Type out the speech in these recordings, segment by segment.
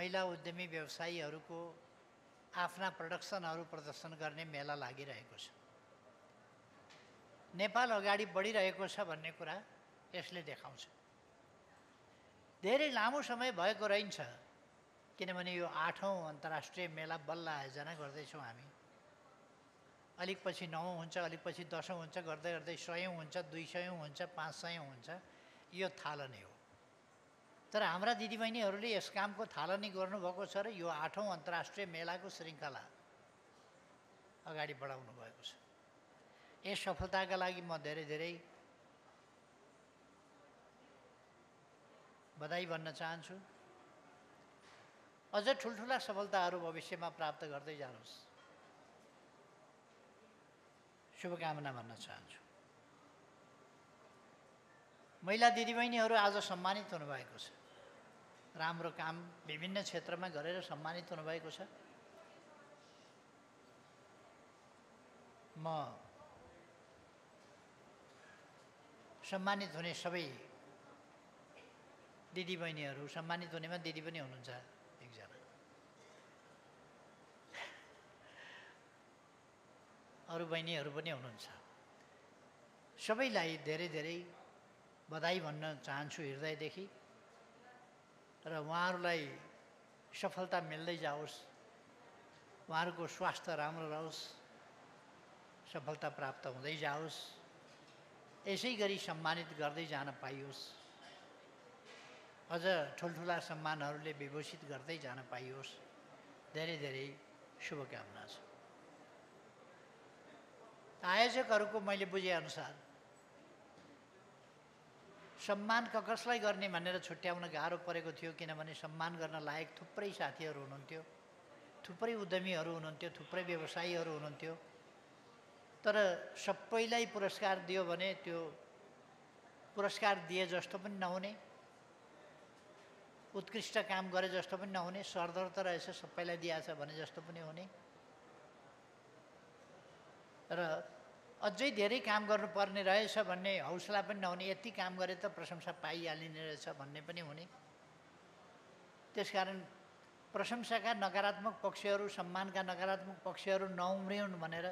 महिला उद्यमी व्यवसायीहरूको आफ्ना प्रोडक्सनहरू प्रदर्शन गर्ने मेला लागिरहेको छ। नेपाल अगाडि बढिरहेको छ भन्ने कुरा यसले देखाउँछ। धेरै लामो समय भएको रहन्छ, किनभने यो 8औं अन्तर्राष्ट्रिय मेला बल्ल आयोजना गर्दैछौँ हामी। अलिक पछि 9औं हुन्छ, अलिक पछि 10औं हुन्छ, गर्दै गर्दै 100औं हुन्छ, 200औं हुन्छ, 500औं हुन्छ, यो थालनी हो। तर हाम्रा दिदीबहिनीहरूले यस कामको थालनी गर्नुभएको छ र यो 8औं अन्तर्राष्ट्रिय मेलाको श्रृङ्खला अगाडि बढाउनु भएको छ। यस सफलताका लागि म धेरै धेरै बधाई भन्न चाहन्छु। अझ ठुल्ठुला सफलताहरू भविष्यमा प्राप्त गर्दै जानुहोस्, शुभकामना भन्न चाहन्छु। महिला दिदीबहिनीहरू आज सम्मानित हुनुभएको छ। राम्रो काम विभिन्न क्षेत्रमा गरेर सम्मानित हुनुभएको छ। म सम्मानित हुने सबै दिदीबहिनीहरू, सम्मानित हुनेमा दिदी पनि हुनुहुन्छ एकजना, अरू बहिनीहरू पनि हुनुहुन्छ, सबैलाई धेरै धेरै बधाई भन्न चाहन्छु हृदयदेखि। र उहाँहरूलाई सफलता मिल्दै जाओस्, उहाँहरूको स्वास्थ्य राम्रो रहोस्, सफलता प्राप्त हुँदै जाओस्, यसै गरी सम्मानित गर्दै जान पाइयोस्, अझ ठुल्ठुला सम्मानहरूले विभूषित गर्दै जान पाइयोस्। धेरै धेरै शुभकामना छ। आयोजकहरूको मैले बुझेअनुसार सम्मान कसलाई गर्ने भनेर छुट्याउन गाह्रो परेको थियो, किनभने सम्मान गर्न लायक थुप्रै साथीहरू हुनुहुन्थ्यो, थुप्रै उद्यमीहरू हुनुहुन्थ्यो, थुप्रै व्यवसायीहरू हुनुहुन्थ्यो। तर सबैलाई पुरस्कार दियो भने त्यो पुरस्कार दिए जस्तो पनि नहुने, उत्कृष्ट काम गरे जस्तो पनि नहुने, सरदर त रहेछ सबैलाई दिएछ भने जस्तो पनि हुने र अझै धेरै काम गर्नुपर्ने रहेछ भन्ने हौसला पनि नहुने, यति काम गरे त प्रशंसा पाइहालिने रहेछ भन्ने पनि हुने। त्यसकारण प्रशंसाका नकारात्मक पक्षहरू, सम्मानका नकारात्मक पक्षहरू नउम्रिउन् भनेर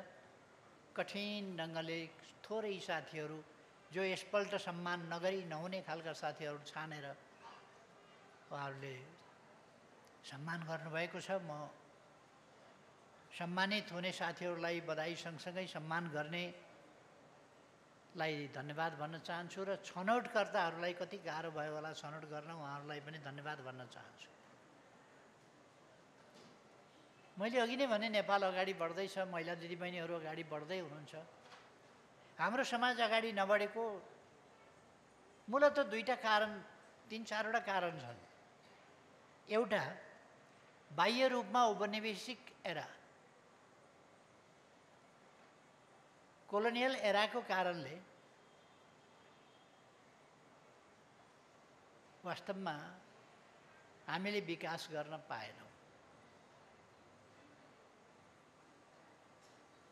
कठिन ढङ्गले थोरै साथीहरू जो यसपल्ट सम्मान नगरी नहुने खालका साथीहरू छानेर उहाँहरूले सम्मान गर्नुभएको छ। म सम्मानित हुने साथीहरूलाई बधाई सँगसँगै सम्मान गर्नेलाई धन्यवाद भन्न चाहन्छु र छनौटकर्ताहरूलाई कति गाह्रो भयो होला छनौट गर्न, उहाँहरूलाई पनि धन्यवाद भन्न चाहन्छु। मैले अघि नै भने नेपाल अगाडि बढ्दैछ, महिला दिदीबहिनीहरू अगाडि बढ्दै हुनुहुन्छ। हाम्रो समाज अगाडि नबढेको मूलतः दुईटा कारण, 3-4वटा कारण छन्। एउटा बाह्य रूपमा औपनिवेशिक एरा, कोलोनियल एराको कारणले वास्तवमा हामीले विकास गर्न पाएनौँ।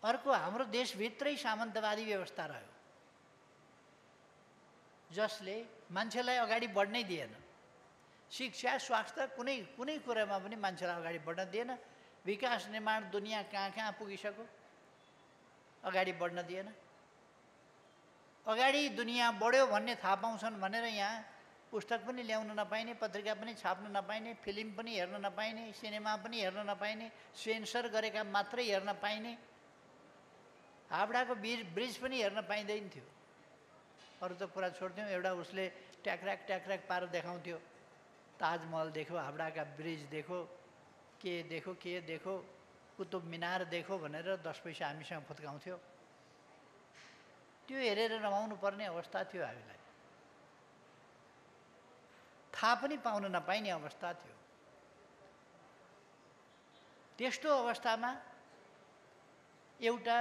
अर्को, हाम्रो देशभित्रै सामन्तवादी व्यवस्था रह्यो जसले मान्छेलाई अगाडि बढ्नै दिएन। शिक्षा, स्वास्थ्य, कुनै कुरामा पनि मान्छेलाई अगाडि बढ्न दिएन। विकास निर्माण दुनियाँ कहाँ कहाँ पुगिसक्यो, अगाडि बढ्न दिएन। अगाडि दुनियाँ बढ्यो भन्ने थाहा पाउँछन् भनेर यहाँ पुस्तक पनि ल्याउन नपाइने, पत्रिका पनि छाप्न नपाइने, फिल्म पनि हेर्न नपाइने, सिनेमा पनि हेर्न नपाइने, सेन्सर गरेका मात्रै हेर्न पाइने, हावडाको ब्रिज पनि हेर्न पाइँदैन थियो। अरू त कुरा छोड्थ्यौँ, एउटा उसले ट्याक्राक ट्याक्राक पारेर देखाउँथ्यो, ताजमहल देखो, हावडाका ब्रिज देखो, के देखो, कुतुब मिनार देखो भनेर 10 पैसा हामीसँग फुत्काउँथ्यो। त्यो हेरेर रमाउनु पर्ने अवस्था थियो हामीलाई, थाहा पनि पाउन नपाइने अवस्था थियो। त्यस्तो अवस्थामा एउटा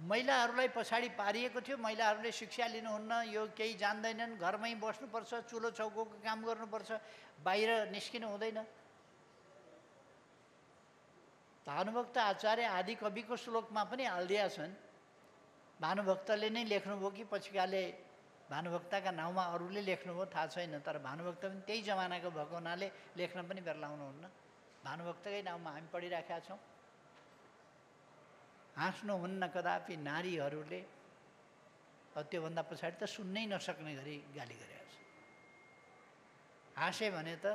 महिलाहरूलाई पछाडि पारिएको थियो। महिलाहरूले शिक्षा लिनुहुन्न, यो केही जान्दैनन्, घरमै बस्नुपर्छ, चुलो चौकोको काम गर्नुपर्छ, बाहिर निस्किनु हुँदैन। भानुभक्त आचार्य आदि कविको श्लोकमा पनि हालिदिएका छन्। भानुभक्तले नै लेख्नुभयो कि पछिकाले भानुभक्तका नाउँमा अरूले लेख्नुभयो थाहा छैन, तर भानुभक्त पनि त्यही जमानाको भएको हुनाले लेख्न पनि बेर्लाउनुहुन्न। भानुभक्तकै नाउँमा हामी पढिराखेका छौँ। हाँस्नुहुन्न कदापि नारीहरूले, त्योभन्दा पछाडि त सुन्नै नसक्ने गरी गाली गरेको छ। हाँसे भने त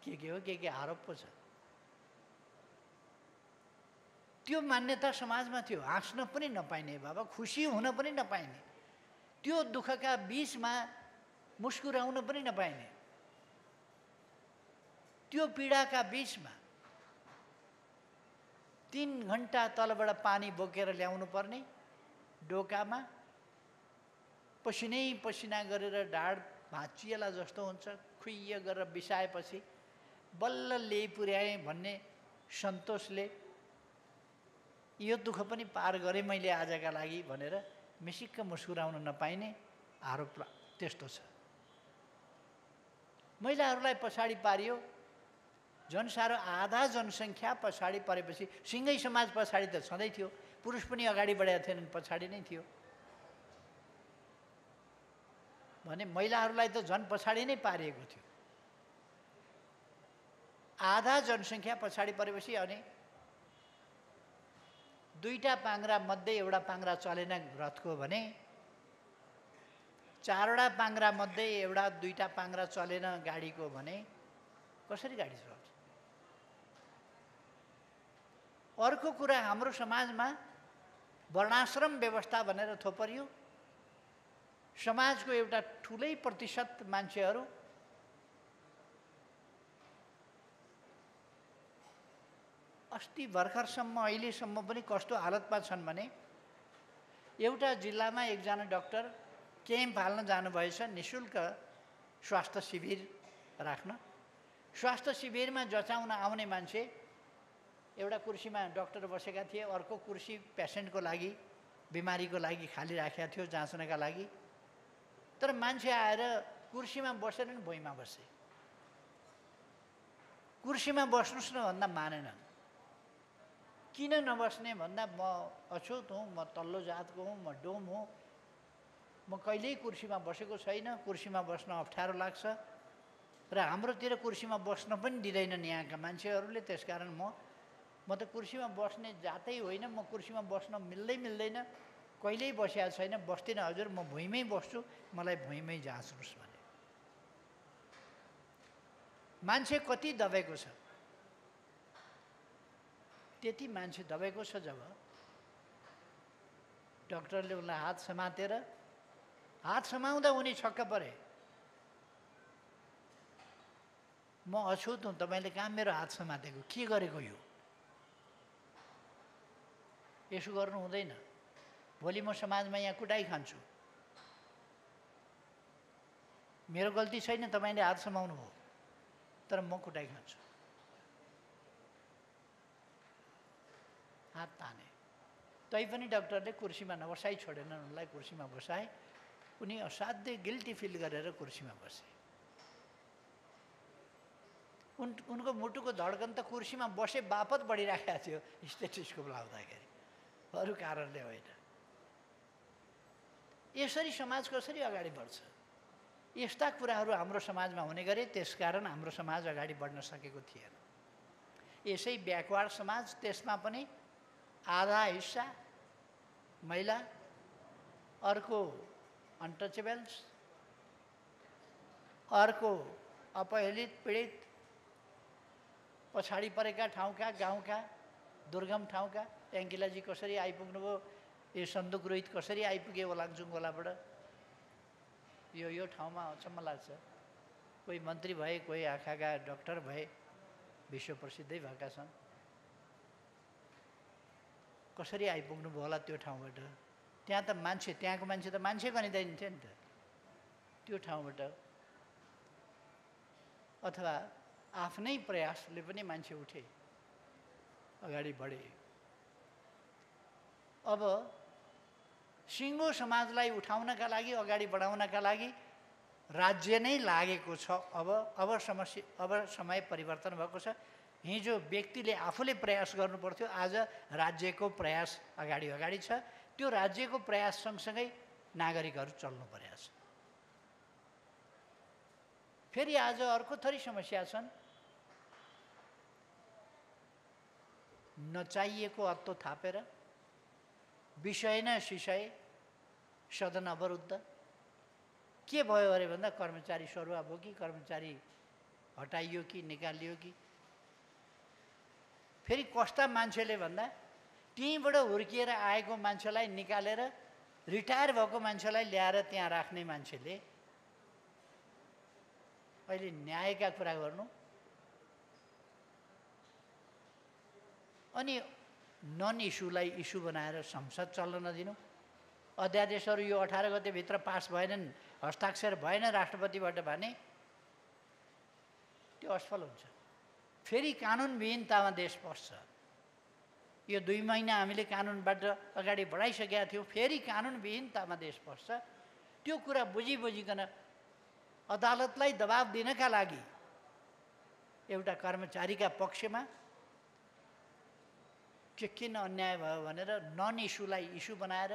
के हो, के आरोप पो छ। त्यो मान्यता समाजमा थियो। हाँस्न पनि नपाइने बाबा, खुसी हुन पनि नपाइने, त्यो दुःखका बीचमा मुस्कुराउन पनि नपाइने, त्यो पीडाका बीचमा 3 घण्टा तलबाट पानी बोकेर ल्याउनु पर्ने, डोकामा पसिनै पसिना गरेर ढाड भाँचिएला जस्तो हुन्छ, खुइय गरेर बिसाएपछि बल्ल ल्याइ पुर्याएँ भन्ने सन्तोषले यो दुःख पनि पार गरेँ मैले आजका लागि भनेर मिसिक्क मुस्कुराउन नपाइने आरोप त्यस्तो छ। महिलाहरूलाई पछाडि पारियो। झन् साह्रो आधा जनसङ्ख्या पछाडि परेपछि सिङ्गै समाज पछाडि त छँदै थियो, पुरुष पनि अगाडि बढेका थिएनन्, पछाडि नै थियो भने महिलाहरूलाई त झन् पछाडि नै पारिएको थियो। आधा जनसङ्ख्या पछाडि परेपछि अनि 2टा पाङ्ग्रा मध्ये एउटा पाङ्ग्रा चलेन रथको भने 4वटा पाङ्ग्रा मध्ये एउटा 2टा पाङ्ग्रा चलेन गाडीको भने कसरी गाडी चल्छ? अर्को कुरा, हाम्रो समाजमा वर्णाश्रम व्यवस्था भनेर थोपरियो। समाजको एउटा ठुलै प्रतिशत मान्छेहरू अस्ति भर्खरसम्म अहिलेसम्म पनि कस्तो हालतमा छन् भने एउटा जिल्लामा एकजना डाक्टर क्याम्प हाल्न जानुभएछ निःशुल्क स्वास्थ्य शिविर राख्न। स्वास्थ्य शिविरमा जचाउन आउने मान्छे एउटा कुर्सीमा डाक्टर बसेका थिए, अर्को कुर्सी पेसेन्टको लागि, बिमारीको लागि खाली राखेका थियो जाँच्नका लागि। तर मान्छे आएर कुर्सीमा बसेर नि भुइँमा बसे। कुर्सीमा बस्नुहोस् न भन्दा मानेनन्। किन नबस्ने भन्दा म अछुत हुँ, म तल्लो जातको हुँ, म डोम हुँ, म कहिल्यै कुर्सीमा बसेको छैन, कुर्सीमा बस्न अप्ठ्यारो लाग्छ र हाम्रोतिर कुर्सीमा बस्न पनि दिँदैनन् यहाँका मान्छेहरूले। त्यसकारण म त कुर्सीमा बस्ने जातै होइन, म कुर्सीमा बस्न मिल्दैन, कहिल्यै बसेको छैन, बस्दिनँ हजुर, म भुइँमै बस्छु, मलाई भुइँमै जाँच्नुहोस् भने। मान्छे कति दबेको छ, त्यति मान्छे दबेको छ। जब डाक्टरले उनलाई हात समातेर, हात समाउँदा उनी छक्क परे। म अछुत हुँ, तपाईँले कहाँ मेरो हात समातेको, के गरेको यो? यसो गर्नु हुँदैन। भोलि म समाजमा यहाँ कुटाइ खान्छु। मेरो गल्ती छैन, तपाईँले हात समाउनु हो, तर म कुटाइ खान्छु। हात ताने। तैपनि डाक्टरले कुर्सीमा नबसाइ छोडेनन्, उनलाई कुर्सीमा बसाए। उनी असाध्यै गिल्टी फिल गरेर कुर्सीमा बसे। उनको मुटुको धड्कन त कुर्सीमा बसे बापत बढिराखेको थियो स्टेथोस्कोप लाउँदाखेरि, अरू कारणले होइन। यसरी समाज कसरी अगाडि बढ्छ? यस्ता कुराहरू हाम्रो समाजमा हुने गरे, त्यसकारण हाम्रो समाज अगाडि बढ्न सकेको थिएन। यसै ब्याकवार्ड समाज, त्यसमा पनि आधा हिस्सा महिला, अर्को अनटचेबल्स, अर्को अपहेलित पीडित, पछाडि परेका ठाउँका, गाउँका, दुर्गम ठाउँका। ट्याङ्किलाजी कसरी आइपुग्नुभयो, यो सन्दुक रोहित कसरी आइपुगे ओलाङचुङ गोलाबाट, यो ठाउँमा अचम्म लाग्छ। कोही मन्त्री भए, कोही आँखाका डाक्टर भए, विश्व प्रसिद्धै भएका छन्। कसरी आइपुग्नुभयो होला त्यो ठाउँबाट? त्यहाँ त मान्छे, त्यहाँको मान्छे त मान्छे गनिँदैन थियो नि त त्यो ठाउँबाट। अथवा आफ्नै प्रयासले पनि मान्छे उठे, अगाडि बढे। अब सिङ्गो समाजलाई उठाउनका लागि, अगाडि बढाउनका लागि राज्य नै लागेको छ। अब समय परिवर्तन भएको छ। हिजो व्यक्तिले आफूले प्रयास गर्नुपर्थ्यो, आज राज्यको प्रयास अगाडि छ। त्यो राज्यको प्रयास सँगसँगै नागरिकहरू चल्नु परेको छ। फेरि आज अर्को थरी समस्या छन्। नचाहिएको अत्तो थापेर विषय न सिषय सदन अवरुद्ध। के भयो अरे भन्दा कर्मचारी सरुवा भयो कि कर्मचारी हटाइयो कि निकालियो कि। फेरि कस्ता मान्छेले भन्दा त्यहीँबाट हुर्किएर आएको मान्छेलाई निकालेर रिटायर भएको मान्छेलाई ल्याएर त्यहाँ राख्ने मान्छेले अहिले न्यायका कुरा गर्नु अनि नन इस्युलाई इस्यु बनाएर संसद चल्न नदिनु। अध्यादेशहरू यो 18 गतेभित्र पास भएनन्, हस्ताक्षर भएन राष्ट्रपतिबाट भने त्यो असफल हुन्छ। फेरि कानुनविहीनतामा देश पस्छ। यो 2 महिना हामीले कानुनबाट अगाडि बढाइसकेका थियौँ, फेरि कानुनविहीनतामा देश पस्छ। त्यो कुरा बुझिकन अदालतलाई दबाब दिनका लागि एउटा कर्मचारीका पक्षमा के किन अन्याय भयो भनेर नन इस्युलाई इस्यु बनाएर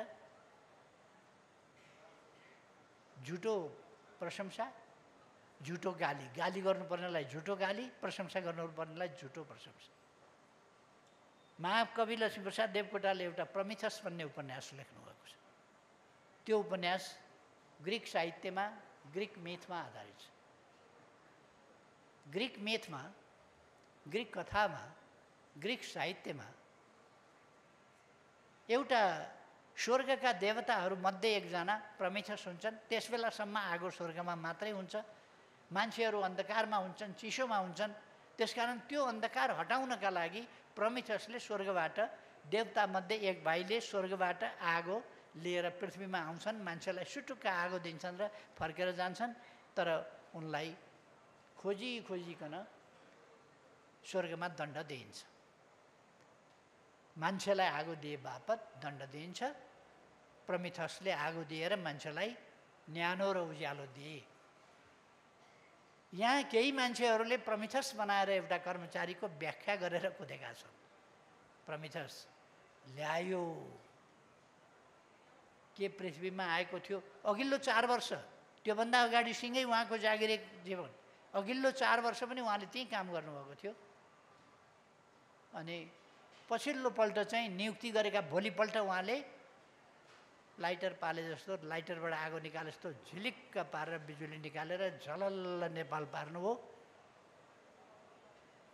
झुटो प्रशंसा, झुटो गाली, गाली गर्नुपर्नेलाई झुटो गाली, प्रशंसा गर्नुपर्नेलाई झुटो प्रशंसा। महाकवि लक्ष्मीप्रसाद देवकोटाले एउटा प्रमिथस भन्ने उपन्यास लेख्नुभएको छ। त्यो उपन्यास ग्रिक साहित्यमा, ग्रिक मिथमा आधारित छ। ग्रिक मिथमा, ग्रिक कथामा, ग्रिक साहित्यमा एउटा स्वर्गका देवताहरूमध्ये एकजना प्रमिथस हुन्छन्। त्यसबेलासम्म आगो स्वर्गमा मात्रै हुन्छ, मान्छेहरू अन्धकारमा हुन्छन्, चिसोमा हुन्छन्। त्यसकारण त्यो अन्धकार हटाउनका लागि प्रमिथसले स्वर्गबाट, देवतामध्ये एक भाइले स्वर्गबाट आगो लिएर पृथ्वीमा आउँछन्, मान्छेलाई सुटुक्क आगो दिन्छन् र फर्केर जान्छन्। तर उनलाई खोजिकन स्वर्गमा दण्ड दिइन्छ। मान्छेलाई आगो दिए बापत दण्ड दिइन्छ। प्रमिथसले आगो दिएर मान्छेलाई न्यानो र उज्यालो दिए। यहाँ केही मान्छेहरूले प्रमिथस बनाएर एउटा कर्मचारीको व्याख्या गरेर कुदेका छन्। प्रमिथस ल्यायो के पृथ्वीमा आएको थियो अघिल्लो 4 वर्ष, त्योभन्दा अगाडि सिँगै उहाँको जागिरे जीवन, अघिल्लो 4 वर्ष पनि उहाँले त्यही काम गर्नुभएको थियो। अनि पछिल्लो पल्ट चाहिँ नियुक्ति गरेका भोलिपल्ट उहाँले लाइटर पाले जस्तो, लाइटरबाट आगो निकाले जस्तो झिलिक्क पारेर बिजुली निकालेर झलल्ल नेपाल पार्नुभयो।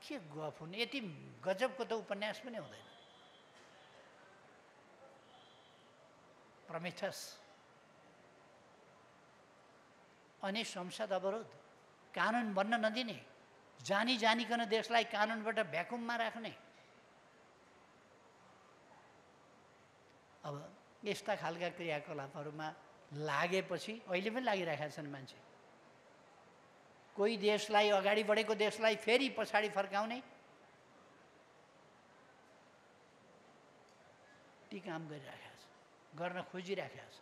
के गफ हुने, यति गजबको त उपन्यास पनि हुँदैन। प्रमिथस अनि संसद अवरोध, कानुन बन्न नदिने, जानिकन देशलाई कानुनबाट भ्याकुममा राख्ने। अब यस्ता खालका क्रियाकलापहरूमा लागेपछि अहिले पनि लागिरहेका छन् मान्छे। कोही देशलाई, अगाडि बढेको देशलाई फेरि पछाडि फर्काउने ती काम गरिरहेका छ, गर्न खोजिरहेका छ।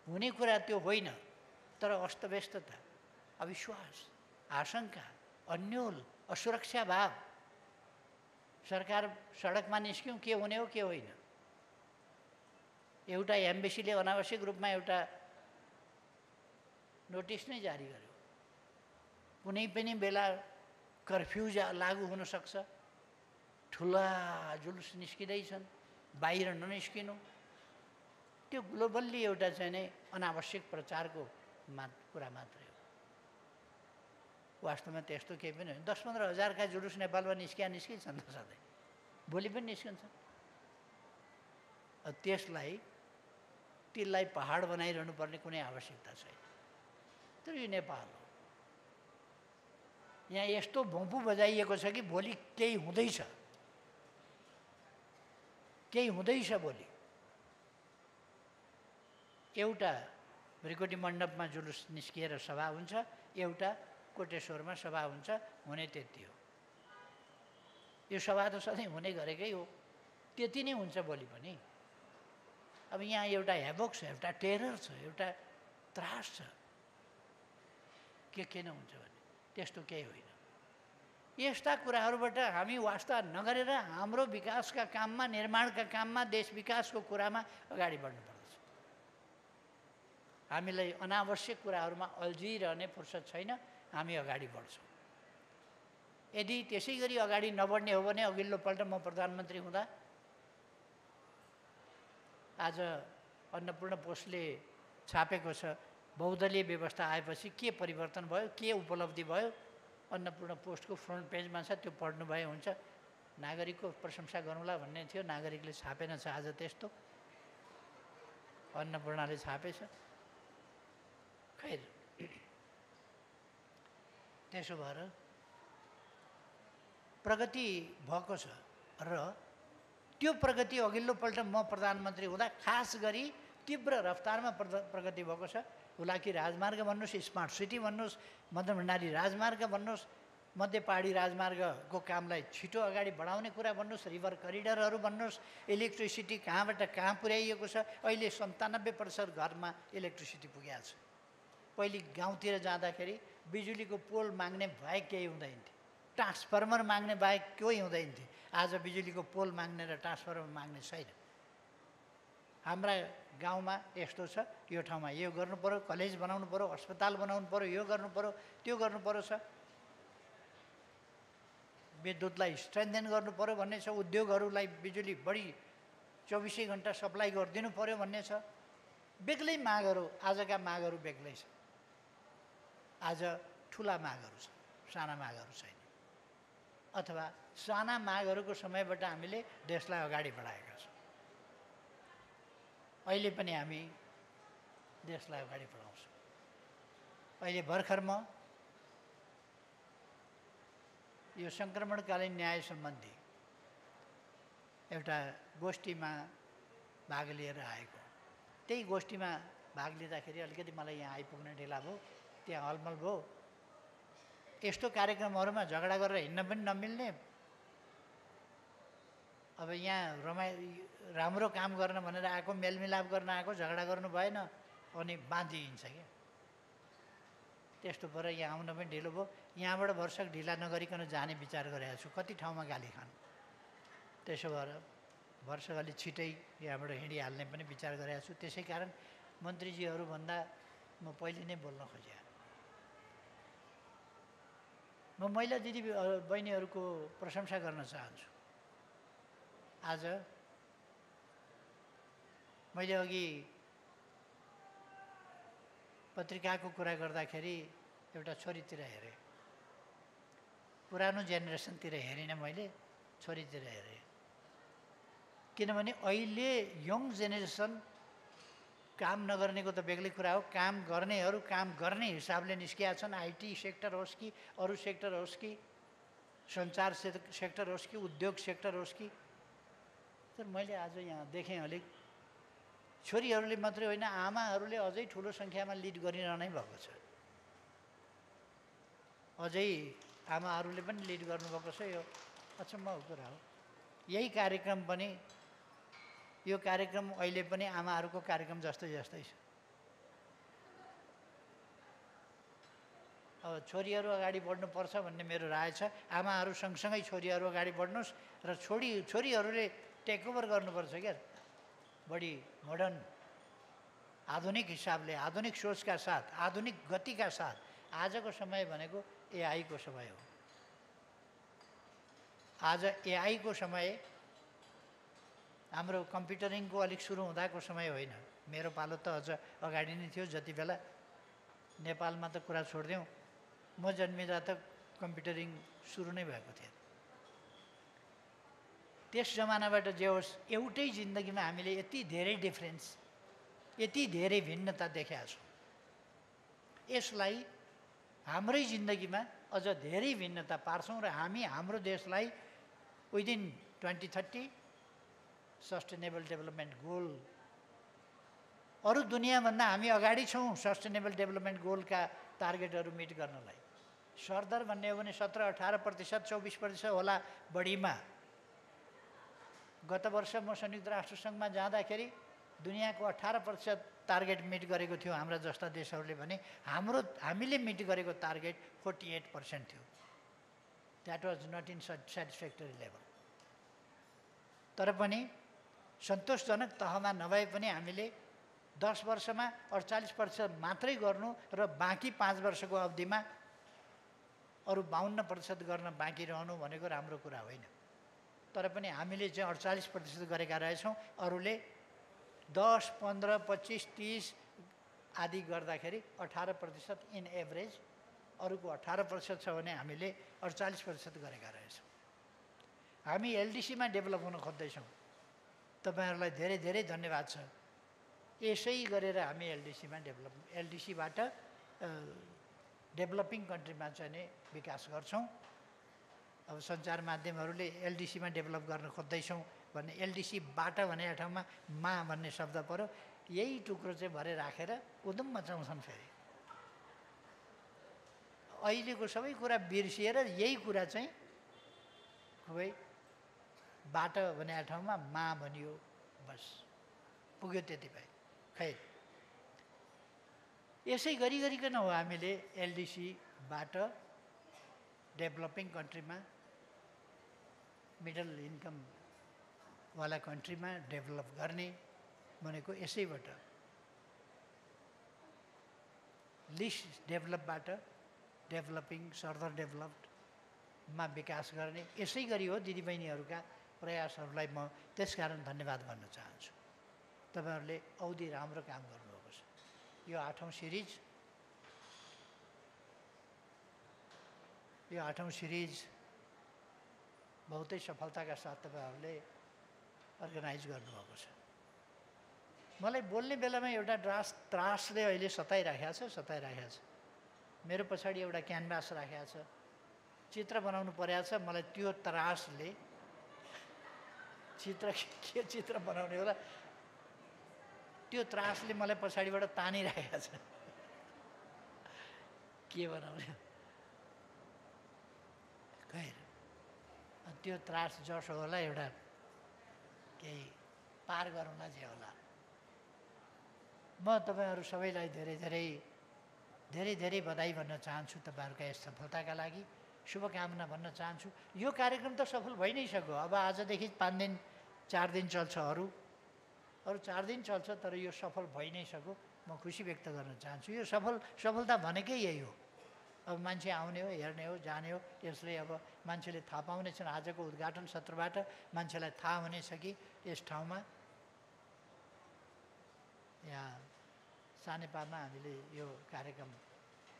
हुने कुरा त्यो होइन, तर अस्तव्यस्तता, अविश्वास, आशंका, अन्योल, असुरक्षा भाव। सरकार सडकमा निस्क्यौँ, के हुने हो के होइन। एउटा एम्बेसीले अनावश्यक रूपमा एउटा नोटिस नै जारी गर्यो। कुनै पनि बेला कर्फ्यू लागू हुन सक्छ, ठुला जुलुस निस्किँदैछन्, बाहिर ननिस्किनु। त्यो ग्लोबल्ली एउटा चाहिँ नै अनावश्यक प्रचारको कुरा मात्रै हो। वास्तवमा त्यस्तो केही पनि होइन। 10-15 हजारका जुलुस नेपालमा निस्किन्छन् त सधैँ, भोलि पनि निस्किन्छन्। त्यसलाई पहाड बनाइरहनु पर्ने कुनै आवश्यकता छैन। तर यो नेपाल हो, यहाँ यस्तो भोंपू बजाइएको छ कि भोलि केही हुँदैछ, भोलि। एउटा भृकुटी मण्डपमा जुलुस निस्किएर सभा हुन्छ, एउटा कोटेश्वरमा सभा हुन्छ, हुने त्यति हो। यो सभा त सधैँ हुने गरेकै हो, त्यति नै हुन्छ भोलि पनि। अब यहाँ एउटा हेभोक छ, एउटा टेरर छ, एउटा त्रास छ। के हुन्छ भने त्यस्तो केही होइन। यस्ता कुराहरूबाट हामी वास्ता नगरेर हाम्रो विकासका काममा, निर्माणका काममा, देश विकासको कुरामा अगाडि बढ्नुपर्दछ। हामीलाई अनावश्यक कुराहरूमा अल्झिरहने फुर्सद छैन, हामी अगाडि बढ्छौँ। यदि त्यसै गरी अगाडि नबढ्ने हो भने अघिल्लोपल्ट म प्रधानमन्त्री हुँदा आज अन्नपूर्ण पोस्टले छापेको छ, बहुदलीय व्यवस्था आएपछि के परिवर्तन भयो, के उपलब्धि भयो, अन्नपूर्ण पोस्टको फ्रन्ट पेजमा छ, त्यो पढ्नुभए हुन्छ। नागरिकको प्रशंसा गरौँला भन्ने थियो, नागरिकले छापेन छ आज त्यस्तो, अन्नपूर्णाले छापेछ। खैर, त्यसो भएर प्रगति भएको छ र त्यो प्रगति अघिल्लोपल्ट म प्रधानमन्त्री हुँदा खास गरी तीव्र रफ्तारमा प्रगति भएको छ। हुलाकी राजमार्ग भन्नुहोस्, स्मार्ट सिटी भन्नुहोस्, मदन भण्डारी राजमार्ग भन्नुहोस्, मध्य पहाडी राजमार्गको कामलाई छिटो अगाडि बढाउने कुरा भन्नुहोस्, रिभर करिडरहरू भन्नुहोस्, इलेक्ट्रिसिटी कहाँबाट कहाँ पुर्याइएको छ। अहिले 97% घरमा इलेक्ट्रिसिटी पुगेको छ। पहिले गाउँतिर जाँदाखेरि बिजुलीको पोल माग्ने बाहेक केही हुँदैन थियो, ट्रान्सफर्मर माग्ने बाहेक केही हुँदैन थियो। आज बिजुलीको पोल माग्ने र ट्रान्सफर्मर माग्ने छैन। हाम्रा गाउँमा यस्तो छ, यो ठाउँमा यो गर्नु पर्यो, कलेज बनाउनु पर्यो, अस्पताल बनाउनु पर्यो, यो गर्नु पर्यो, त्यो गर्नु पर्यो छ, विद्युतलाई स्ट्रेन्थेन गर्नु पर्यो भन्ने छ, उद्योगहरूलाई बिजुली बढी 24 घन्टा सप्लाई गरिदिनु पर्यो भन्ने छ। बेग्लै मागहरू, आजका मागहरू बेग्लै छ। आज ठुला मागहरू छ, साना मागहरू छैन। अथवा साना मागहरूको समयबाट हामीले देशलाई अगाडि बढाएका छौँ। अहिले पनि हामी देशलाई अगाडि बढाउँछौँ। अहिले भर्खर म यो सङ्क्रमणकालीन न्याय सम्बन्धी एउटा गोष्ठीमा भाग लिएर आएको। त्यही गोष्ठीमा भाग लिँदाखेरि अलिकति मलाई यहाँ आइपुग्न ढिला भयो, त्यहाँ हलमल भयो। यस्तो कार्यक्रमहरूमा झगडा गरेर हिँड्न पनि नमिल्ने, अब यहाँ राम्रो काम गर्न भनेर आएको, मेलमिलाप गर्न आएको, झगडा गर्नु भएन अनि बाँधिन्छ क्या। त्यस्तो भएर यहाँ आउन पनि ढिलो भयो। यहाँबाट वर्षक ढिला नगरिकन जाने विचार गरेको छु, कति ठाउँमा गाली खानु। त्यसो भएर वर्षक अलि छिटै यहाँबाट हिँडिहाल्ने पनि विचार गरेको छु। त्यसै कारण मन्त्रीजीहरूभन्दा म पहिले नै बोल्न खोजेँ। म महिला दिदी बहिनीहरूको प्रशंसा गर्न चाहन्छु। आज मैले अघि पत्रिकाको कुरा गर्दाखेरि एउटा छोरीतिर हेरेँ, पुरानो जेनेरेसनतिर हेरिनँ, मैले छोरीतिर हेरेँ। किनभने अहिले यङ जेनेरेसन काम नगर्नेको त बेग्लै कुरा हो, काम गर्नेहरू काम गर्ने हिसाबले निस्किया छन्। आइटी सेक्टर होस् कि अरू सेक्टर होस् कि सञ्चार सेक्टर होस् कि उद्योग सेक्टर होस् कि। तर मैले आज यहाँ देखेँ अलिक छोरीहरूले मात्रै होइन, आमाहरूले अझै ठुलो सङ्ख्यामा लिड गरिरहनै भएको छ। अझै आमाहरूले पनि लिड गर्नुभएको छ। यो अचम्मको कुरा हो। यही कार्यक्रम पनि, यो कार्यक्रम अहिले पनि आमाहरूको कार्यक्रम जस्तै जस्तै छ। अब छोरीहरू अगाडि बढ्नुपर्छ भन्ने मेरो राय छ। आमाहरू सँगसँगै छोरीहरू अगाडि बढ्नुहोस् र छोरीहरूले टेकओभर गर्नुपर्छ क्या, बढी मोडर्न आधुनिक हिसाबले, आधुनिक सोचका साथ, आधुनिक गतिका साथ। आजको समय भनेको एआईको समय हो। आज एआईको समय, हाम्रो कम्प्युटरिङको अलिक सुरु हुँदाको समय होइन। मेरो पालो त अझ अगाडि नै थियो। जति बेला नेपालमा त कुरा छोडिदिउँ, म जन्मिँदा त कम्प्युटरिङ सुरु नै भएको थियो। त्यस जमानाबाट जे होस्, एउटै जिन्दगीमा हामीले यति धेरै डिफ्रेन्स, यति धेरै भिन्नता देखेका छौँ। यसलाई हाम्रै जिन्दगीमा अझ धेरै भिन्नता पार्छौँ र हामी हाम्रो देशलाई विदिन 2030 सस्टेनेबल डेभलपमेन्ट गोल, अरू दुनियाँभन्दा हामी अगाडि छौँ सस्टेनेबल डेभलपमेन्ट गोलका टार्गेटहरू मिट गर्नलाई। सरदर भन्ने हो भने 17-18%, 24% होला बढीमा। गत वर्ष म संयुक्त राष्ट्रसङ्घमा जाँदाखेरि दुनियाँको 18% टार्गेट मिट गरेको थियो हाम्रा जस्ता देशहरूले भने हामीले मिट गरेको टार्गेट 48% थियो। That was not in satisfactory level. तर पनि सन्तोषजनक तहमा नभए पनि हामीले 10 वर्षमा 48% मात्रै गर्नु र बाँकी 5 वर्षको अवधिमा अरू 52% गर्न बाँकी रहनु भनेको राम्रो कुरा होइन। तर पनि हामीले चाहिँ 48% गरेका रहेछौँ। अरूले 10, 15, 25, 30 आदि गर्दाखेरि 18% इन एभरेज, अरूको 18% छ भने हामीले 48% गरेका रहेछौँ। हामी एलडिसीमा डेभलप हुन खोज्दैछौँ। तपाईँहरूलाई धेरै धेरै धन्यवाद छ। यसै गरेर हामी एलडिसीबाट डेभलपिङ कन्ट्रीमा चाहिँ नै विकास गर्छौँ। अब सञ्चार माध्यमहरूले एलडिसीमा डेभलप गर्न खोज्दैछौँ भन्ने, एलडिसीबाट भनेको ठाउँमा मा भन्ने शब्द पर्यो, यही टुक्रो चाहिँ भरे राखेर उदम मचाउँछन्। फेरि अहिलेको सबै कुरा बिर्सिएर यही कुरा चाहिँ खुबै बाट भनेको ठाउँमा मा भनियो, बस पुग्यो त्यति भए। खै यसै गरिकन हो हामीले एलडिसीबाट डेभलपिङ कन्ट्रीमा, मिडल इन्कमवाला कन्ट्रीमा डेभलप गर्ने भनेको यसैबाट। लिस्ट डेभलपबाट डेभलपिङ, फर्दर डेभलप्डमा विकास गर्ने, यसै गरी हो दिदीबहिनीहरूका प्रयासहरूलाई म त्यसकारण धन्यवाद भन्न चाहन्छु। तपाईँहरूले औधी राम्रो काम गर्नुभएको छ। यो 8औं सिरिज बहुतै सफलताका साथ तपाईँहरूले अर्गनाइज गर्नुभएको छ। मलाई बोल्ने बेलामा एउटा त्रासले अहिले सताइराखेको छ। मेरो पछाडि एउटा क्यानभास राखेको छ, चित्र बनाउनु परेको छ। मलाई त्यो त्रासले के चित्र बनाउने होला, त्यो त्रासले मलाई पछाडिबाट तानिरहेको छ। के बनाउने खैर, त्यो त्रास जसो होला, एउटा केही पार गरौँला जे होला। म तपाईँहरू सबैलाई धेरै धेरै बधाई भन्न चाहन्छु तपाईँहरूका यस सफलताका लागि, शुभकामना भन्न चाहन्छु। यो कार्यक्रम त सफल भइ नै सक्यो। अब आजदेखि 5 दिन 4 दिन चल्छ, अरू 4 दिन चल्छ, तर यो सफल भइ नै सक्यो। म खुसी व्यक्त गर्न चाहन्छु। यो सफलता भनेकै यही हो। अब मान्छे आउने हो, हेर्ने हो, जाने हो। यसले अब मान्छेले थाहा पाउनेछन्। आजको उद्घाटन सत्रबाट मान्छेलाई थाहा हुनेछ कि यस ठाउँमा, यहाँ सानेपामा हामीले यो कार्यक्रम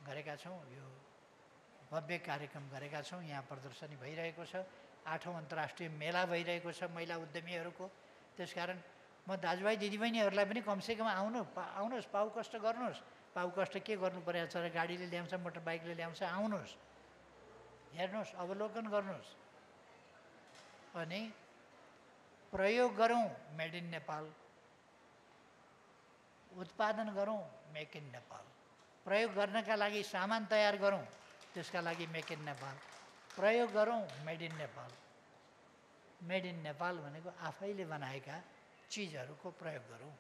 गरेका छौँ, यो भव्य कार्यक्रम गरेका छौँ। यहाँ प्रदर्शनी भइरहेको छ, 8औं अन्तर्राष्ट्रिय मेला भइरहेको छ महिला उद्यमीहरूको। त्यसकारण म दाजुभाइ दिदीबहिनीहरूलाई पनि कमसेकम आउनुहोस्, पाउ कष्ट गर्नुहोस्। पाउ कष्ट के गर्नु परेको छ र गाडीले ल्याउँछ, मोटरबाइकले ल्याउँछ, आउनुहोस्, हेर्नुहोस्, अवलोकन गर्नुहोस्, अनि प्रयोग गरौँ मेड इन नेपाल, उत्पादन गरौँ मेक इन नेपाल। प्रयोग गर्नका लागि सामान तयार गरौँ, त्यसका लागि मेक इन नेपाल। प्रयोग गरौँ made in Nepal. Made in Nepal भनेको आफैले बनाएका चिजहरूको प्रयोग गरौँ।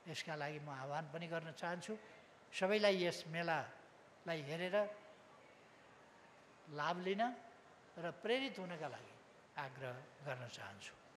यसका लागि म आह्वान पनि गर्न चाहन्छु। सबैलाई यस मेलालाई हेरेर लाभ लिन र प्रेरित हुनका लागि आग्रह गर्न चाहन्छु।